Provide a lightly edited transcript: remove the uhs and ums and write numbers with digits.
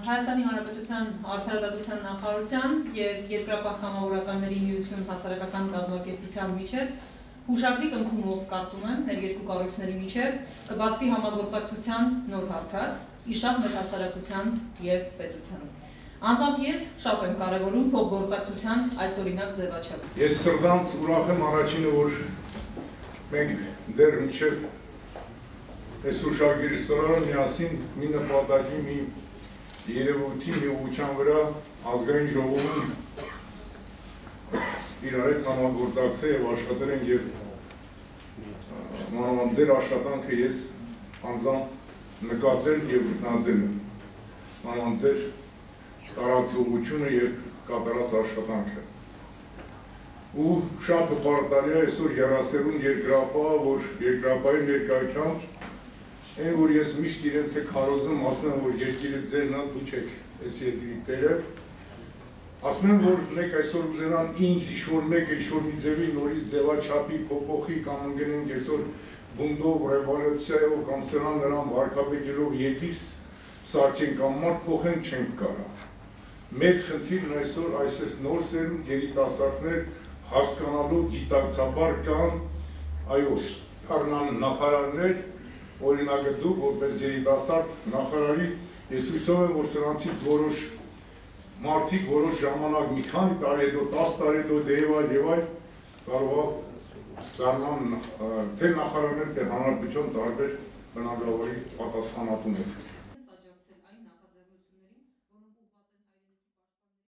Հայաստանի Հանրապետության Արդարադատության նախարարության և Երկրապահ կամավորականների միություն հասարակական կազմակերպության միջև հուշագրի կնքումով կարծում եմ մեր երկու կառույցների միջև կբացվի համագործակցության նոր հարթակ իշահ մեր հասարակության և պետության։ Անձամբ ես շատ եմ կարևորում փոխգործակցության այսօրինակ ձևաչափը։ Ես սրտանց ուրախ եմ առաջինը, որ մենք դեռ մինչև այս հուշագիրը ստորարը միասին մի նպատակի, մի երևույթի, մի ուղղության վրա ազգային ժողովում իրար հետ համագործակցել և աշխատել են և մանավանդ ձեր աշխատանքը ես անձամբ նկատել և գտնատել եմ, մանավանդ ձեր տարածողությունը և կատարած աշխատանքը։ Ու շատ հպարտալի է այսօր եռասերուն երկրապահը, որ երկրապահի ներկայությամբ այն, որ ես միշտ իրենց եք հարոզում, ասում եմ, որ երկիրը ձերն է, դուք եք այս երկրի տերը, ասում եմ, որ մեկ այսօր ուզենան ինձ ինչ-որ մեկը ինչ-որ մի ձևի նորից ձևաչափի փոփոխի կամ ընկնենք այսօր բունդով, ռևոլյուցիայով կամ սրան նրան վարկաբեկելով երկիր սարքեն կամ մարդ փոխեն չենք կարա։ Մեր խնդիրն այսօր այս նոր սերունդ երիտասարդներ հասկանալու գիտակցաբար կան, այո, դառնան նախարարներ, օրինակը դուք, որպես երիտասարդ նախարարի, ես հույսով եմ, որ սրանցից որոշ մարդիկ, որոշ ժամանակ, մի քանի տարի հետո, 10 տարի հետո, եւ այլ, կարող դառնան թե նախարարներ, թե հանրապետության տարբեր բնագավառի պատասխանատուներ։